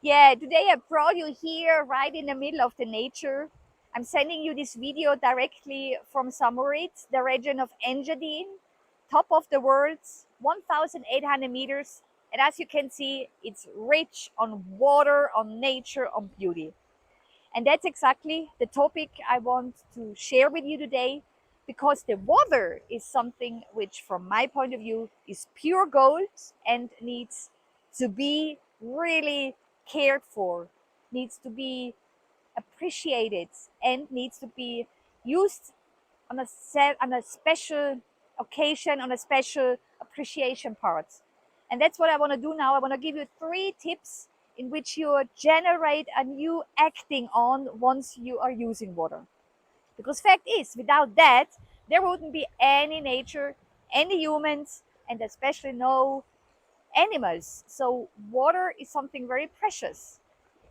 Yeah, today I brought you here right in the middle of the nature. I'm sending you this video directly from Samoritz, the region of Engadine, top of the world, 1,800 meters. And as you can see, it's rich on water, on nature, on beauty. And that's exactly the topic I want to share with you today because the water is something which, from my point of view, is pure gold and needs to be really cared for, needs to be appreciated, and needs to be used on on a special occasion, on a special appreciation part. And that's what I want to do now. I want to give you 3 tips in which you generate a new acting on once you are using water. Because fact is, without that, there wouldn't be any nature, any humans, and especially no animals. So water is something very precious.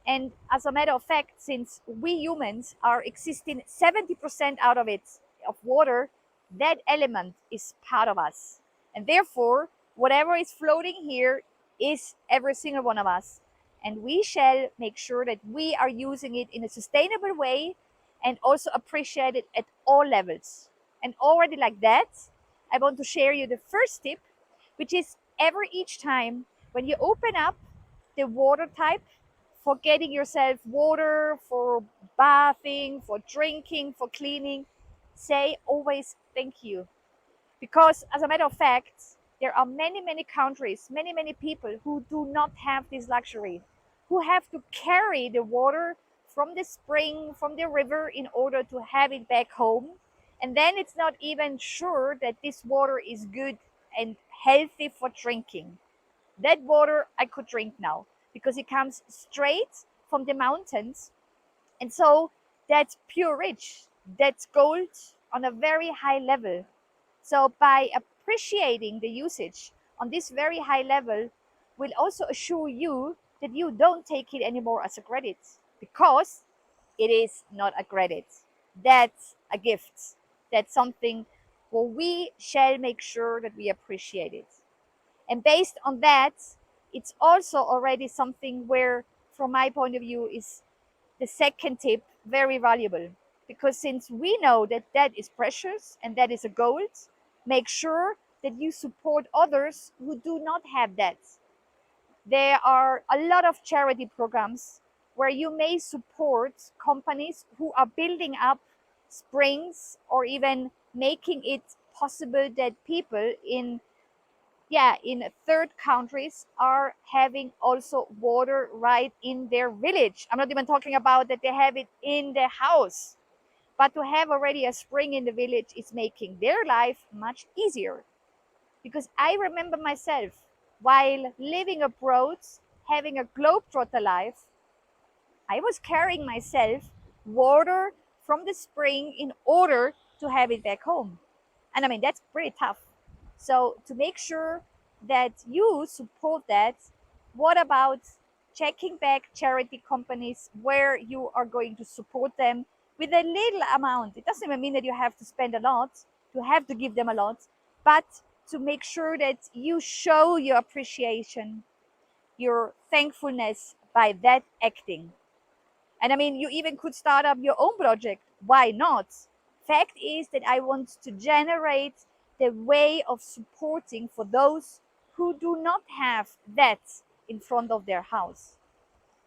And as a matter of fact, since we humans are existing 70% out of it, of water, that element is part of us. And therefore, whatever is floating here is every single one of us. And we shall make sure that we are using it in a sustainable way and also appreciate it at all levels. And already like that, I want to share you the first tip, which is every each time when you open up the water type for getting yourself water, for bathing, for drinking, for cleaning, say always thank you. Because, as a matter of fact, there are many, many countries, many, many people who do not have this luxury, who have to carry the water from the spring, from the river, in order to have it back home. And then it's not even sure that this water is good and healthy for drinking. That water I could drink now because it comes straight from the mountains. And so that's pure rich. That's gold on a very high level. So by appreciating the usage on this very high level will also assure you that you don't take it anymore as a credit because it is not a credit. That's a gift. That's something where we shall make sure that we appreciate it. And based on that, it's also already something where, from my point of view, is the second tip very valuable. Because since we know that that is precious and that is a gold, make sure that you support others who do not have that. There are a lot of charity programs where you may support companies who are building up springs or even making it possible that people in third countries are having also water right in their village. I'm not even talking about that they have it in their house, but to have already a spring in the village is making their life much easier. Because I remember myself while living abroad, having a globetrotter life, I was carrying myself water from the spring in order to have it back home. And I mean, that's pretty tough. So, to make sure that you support that, what about checking back charity companies where you are going to support them with a little amount? It doesn't even mean that you have to spend a lot, to have to give them a lot, but to make sure that you show your appreciation, your thankfulness by that acting. And I mean, you even could start up your own project. Why not? Fact is that I want to generate the way of supporting for those who do not have that in front of their house.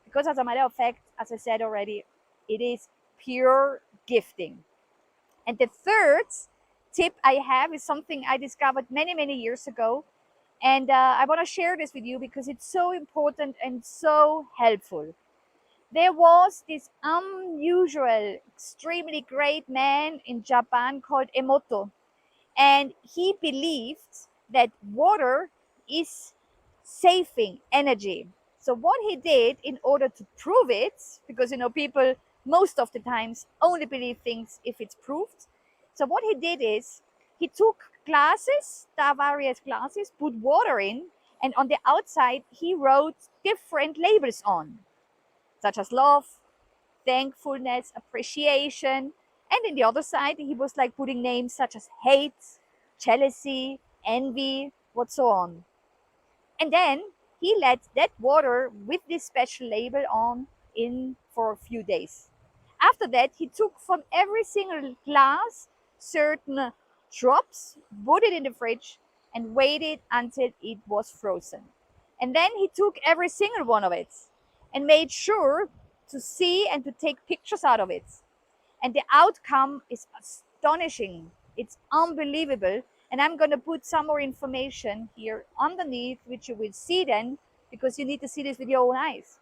Because, as a matter of fact, as I said already, it is pure gifting. And the third tip I have is something I discovered many, many years ago. And I want to share this with you because it's so important and so helpful. There was this unusual, extremely great man in Japan called Emoto, and he believed that water is saving energy. So what he did in order to prove it, because people most of the times only believe things if it's proved. So what he did is he took glasses, various glasses, put water in, and on the outside he wrote different labels on, such as love, thankfulness, appreciation. And in the other side, he was like putting names such as hate, jealousy, envy, what so on. And then he let that water with this special label on in for a few days. After that, he took from every single glass certain drops, put it in the fridge, and waited until it was frozen. And then he took every single one of it and made sure to see and to take pictures out of it. And the outcome is astonishing. It's unbelievable. And I'm going to put some more information here underneath, which you will see then, because you need to see this with your own eyes.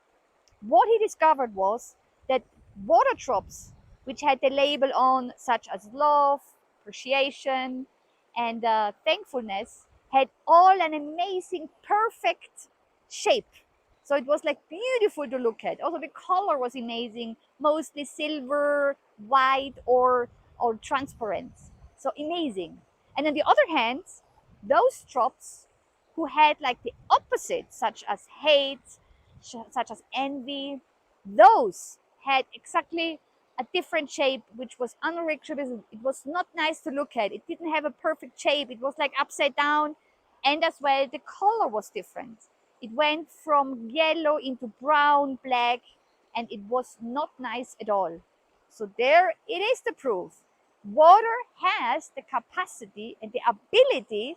What he discovered was that water drops, which had the label on, such as love, appreciation, and thankfulness, had all an amazing, perfect shape. So it was like beautiful to look at. Also, the color was amazing, mostly silver, white, or transparent. So amazing. And on the other hand, those drops who had like the opposite, such as hate, such as envy, those had exactly a different shape, which was unrecognizable. It was not nice to look at. It didn't have a perfect shape. It was like upside down, and as well, the color was different. It went from yellow into brown, black, and it was not nice at all. So there it is, the proof. Water has the capacity and the ability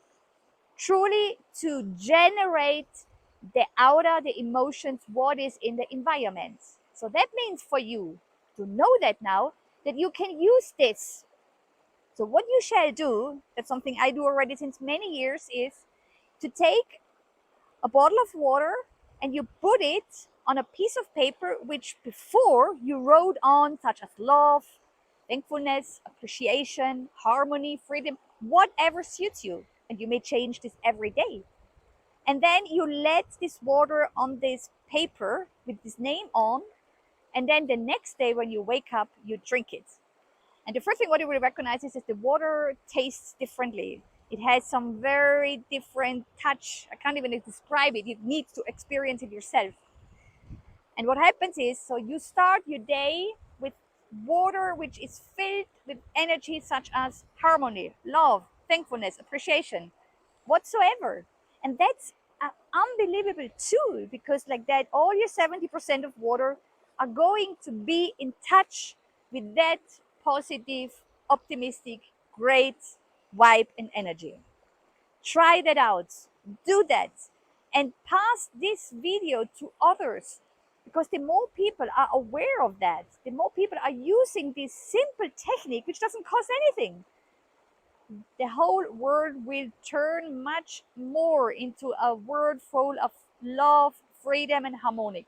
truly to generate the aura, the emotions, what is in the environment. So that means for you to know that now, that you can use this. So what you shall do, that's something I do already since many years, is to take a bottle of water and you put it on a piece of paper which before you wrote on, such as love, thankfulness, appreciation, harmony, freedom, whatever suits you. And you may change this every day. And then you let this water on this paper with this name on. And then the next day when you wake up, you drink it. And the first thing what you will recognize is that the water tastes differently. It has some very different touch. I can't even describe it. You need to experience it yourself. And what happens is, so you start your day with water which is filled with energy such as harmony, love, thankfulness, appreciation, whatsoever. And that's an unbelievable tool, because like that, all your 70% of water are going to be in touch with that positive, optimistic, great vibe and energy. Try that out. Do that. And pass this video to others, because the more people are aware of that, the more people are using this simple technique, which doesn't cost anything, the whole world will turn much more into a world full of love, freedom, and harmonic,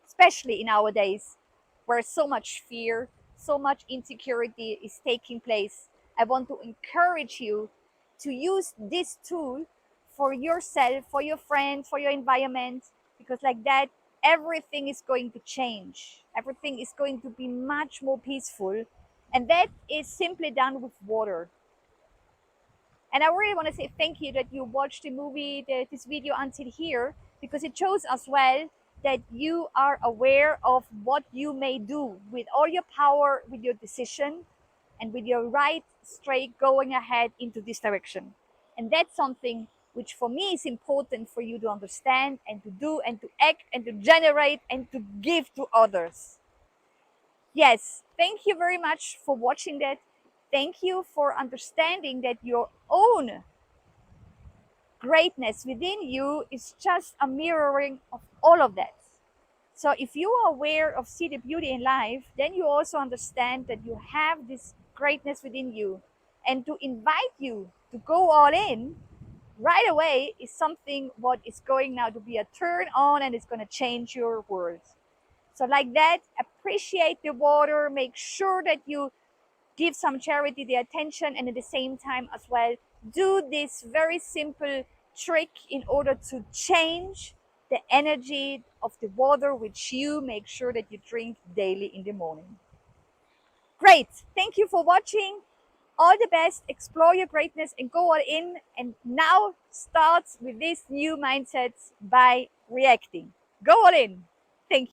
especially in our days where so much fear, so much insecurity is taking place. I want to encourage you to use this tool for yourself, for your friends, for your environment, because like that, everything is going to change. Everything is going to be much more peaceful. And that is simply done with water. And I really want to say thank you that you watched the movie, this video until here, because it shows as well that you are aware of what you may do with all your power, with your decision, and with your right straight going ahead into this direction. And that's something which for me is important for you to understand and to do and to act and to generate and to give to others. Yes, thank you very much for watching that. Thank you for understanding that your own greatness within you is just a mirroring of all of that. So if you are aware of see the beauty in life, then you also understand that you have this greatness within you. And to invite you to go all in right away is something what is going now to be a turn on, and it's going to change your world. So like that, appreciate the water, make sure that you give some charity the attention, and at the same time as well, do this very simple trick in order to change the energy of the water which you make sure that you drink daily in the morning. Great, thank you for watching. All the best, explore your greatness and go all in. And now start with this new mindset by reacting. Go all in.